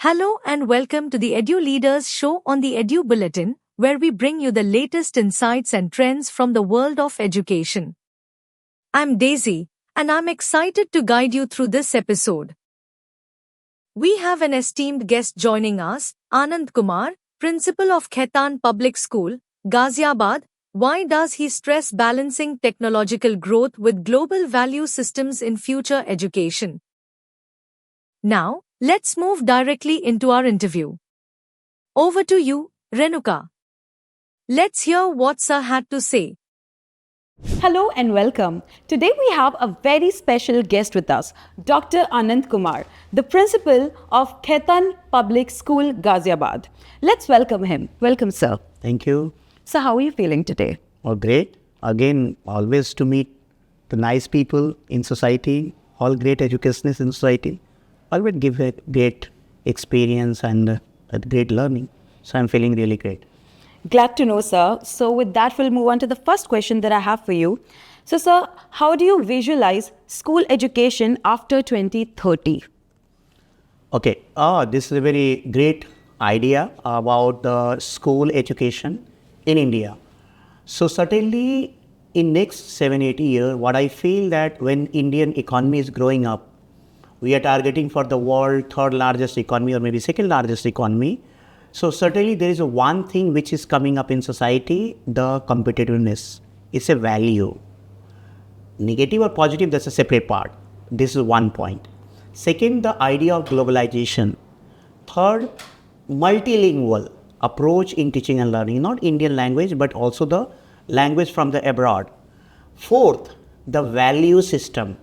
Hello and welcome to the Edu-Leaders Show on the Edu Bulletin, where we bring you the latest insights and trends from the world of education. I'm Daisy, and I'm excited to guide you through this episode. We have an esteemed guest joining us, Anand Kumar, Principal of Khaitan Public School, Ghaziabad. Why does he stress balancing technological growth with global value systems in future education? Now, let's move directly into our interview. Over to you, Renuka. Let's hear what Sir had to say. Hello and welcome. Today we have a very special guest with us, Dr. Anand Kumar, the principal of Khaitan Public School, Ghaziabad. Let's welcome him. Welcome, sir. Thank you. So how are you feeling today? Oh, great. Again, always to meet the nice people in society, all great educationists in society. Always give a great experience and a great learning. So I'm feeling really great. Glad to know, sir. So with that, we'll move on to the first question that I have for you. So, sir, how do you visualize school education after 2030? Okay. This is a very great idea about the school education in India. So certainly in next 7-8 years, what I feel that when Indian economy is growing up, we are targeting for the world third largest economy or maybe second largest economy. So certainly there is one thing which is coming up in society, the competitiveness. It's a value. Negative or positive, that's a separate part. This is one point. Second, the idea of globalization. Third, multilingual approach in teaching and learning, not Indian language, but also the language from the abroad. Fourth, the value system,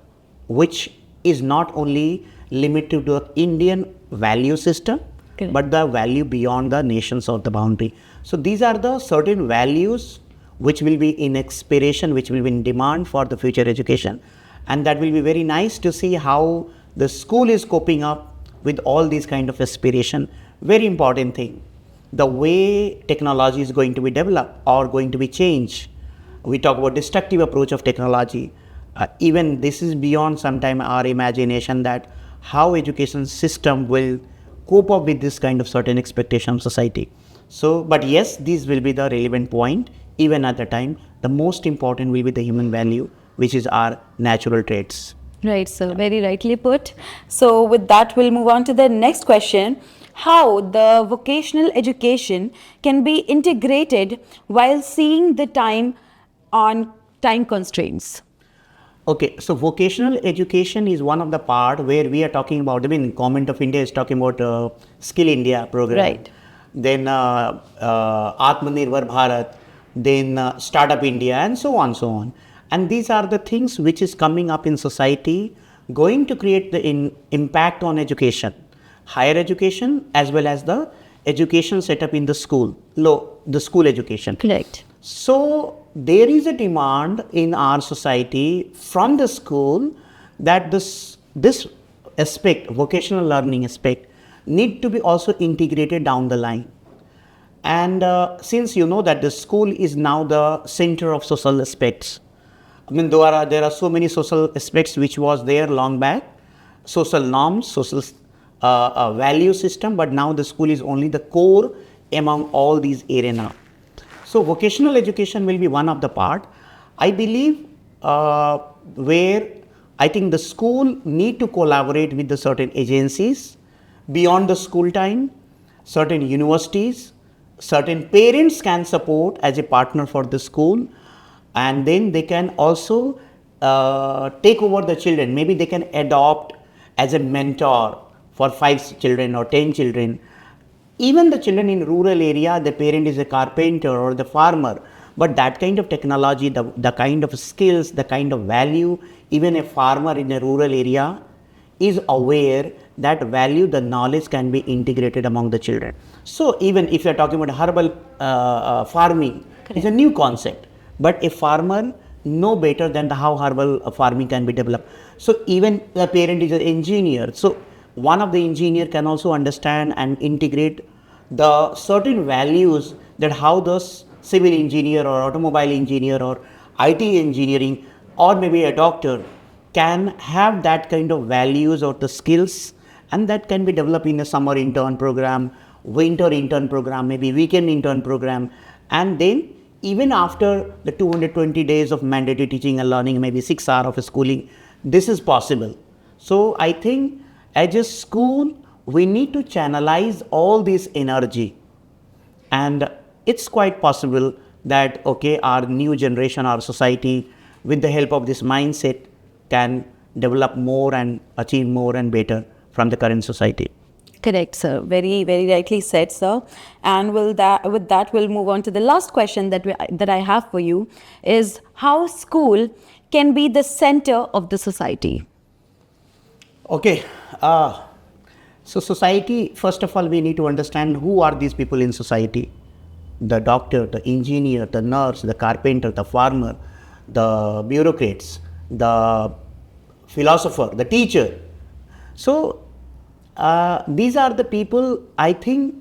which is not only limited to the Indian value system, Correct. but the value beyond the nations or the boundary. So these are the certain values which will be in expiration, which will be in demand for the future education. And that will be very nice to see how the school is coping up with all these kind of aspiration. Very important thing. The way technology is going to be developed or going to be changed. We talk about destructive approach of technology. Even this is beyond sometime our imagination that how education system will cope up with this kind of certain expectation of society. So, but yes, these will be the relevant point. Even at the time, the most important will be the human value, which is our natural traits. Right, sir. Very rightly put. So with that, we'll move on to the next question. How the vocational education can be integrated while seeing the time on time constraints? Okay, so vocational education is one of the part where we are talking about, Government of India is talking about Skill India program. Right. Then Atmanirbhar Bharat, then Startup India and so on. And these are the things which is coming up in society, going to create the impact on education, higher education as well as the education setup in the school, the school education. Correct. So there is a demand in our society from the school that this aspect, vocational learning aspect, need to be also integrated down the line. And since you know that the school is now the center of social aspects, there are so many social aspects which was there long back, social norms, social value system, but now the school is only the core among all these arenas. So vocational education will be one of the part. I believe where I think the school need to collaborate with the certain agencies beyond the school time, certain universities, certain parents can support as a partner for the school, and then they can also take over the children. Maybe they can adopt as a mentor for 5 children or 10 children. Even the children in rural area, the parent is a carpenter or the farmer, but that kind of technology, the kind of skills, the kind of value, even a farmer in a rural area is aware that value, the knowledge can be integrated among the children. So even if you are talking about herbal farming, it's a new concept, but a farmer know better than how herbal farming can be developed. So even the parent is an engineer. So one of the engineer can also understand and integrate the certain values that how the civil engineer or automobile engineer or IT engineering or maybe a doctor can have that kind of values or the skills and that can be developed in a summer intern program, winter intern program, maybe weekend intern program, and then even after the 220 days of mandatory teaching and learning, maybe 6 hours of schooling, this is possible. So I think as a school, we need to channelize all this energy, and it's quite possible that okay, our new generation, our society, with the help of this mindset, can develop more and achieve more and better from the current society. Correct, sir. Very, very rightly said, sir. And with that, we'll move on to the last question that I have for you is how school can be the center of the society. Okay, so society, first of all, we need to understand who are these people in society. The doctor, the engineer, the nurse, the carpenter, the farmer, the bureaucrats, the philosopher, the teacher. So these are the people. I think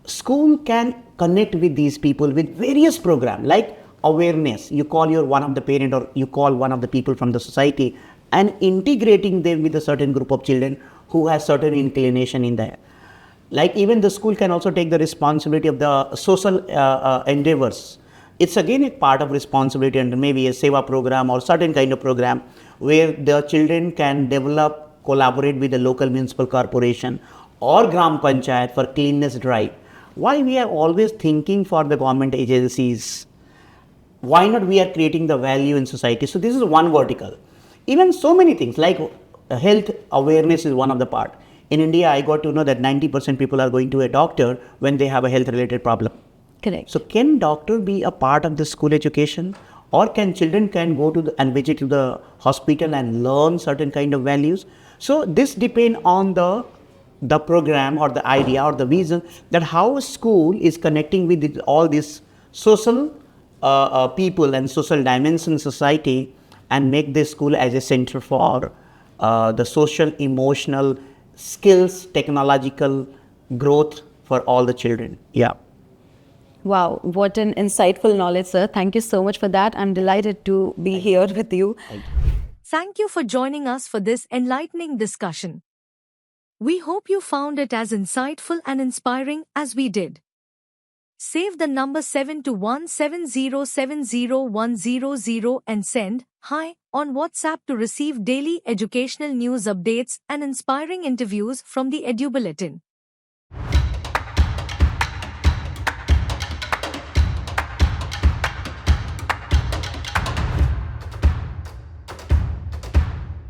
school can connect with these people with various programs like awareness. You call your one of the parent or you call one of the people from the society and integrating them with a certain group of children who has certain inclination in there. Like even the school can also take the responsibility of the social endeavors. It's again a part of responsibility and maybe a seva program or certain kind of program where the children can develop, collaborate with the local municipal corporation or gram panchayat for cleanliness drive. Why we are always thinking for the government agencies? Why not we are creating the value in society? So this is one vertical. Even so many things like health awareness is one of the part. In India, I got to know that 90% people are going to a doctor when they have a health related problem. Correct. So can doctor be a part of the school education, or can children go to and visit to the hospital and learn certain kind of values? So this depend on the program or the idea or the vision that how a school is connecting with all these social people and social dimension society and make this school as a center for the social, emotional, skills, technological growth for all the children. Yeah. Wow, what an insightful knowledge, sir. Thank you so much for that. I'm delighted to be here with you. Thank you for joining us for this enlightening discussion. We hope you found it as insightful and inspiring as we did. Save the number 72170701000 and send "Hi" on WhatsApp to receive daily educational news updates and inspiring interviews from the Edu Bulletin.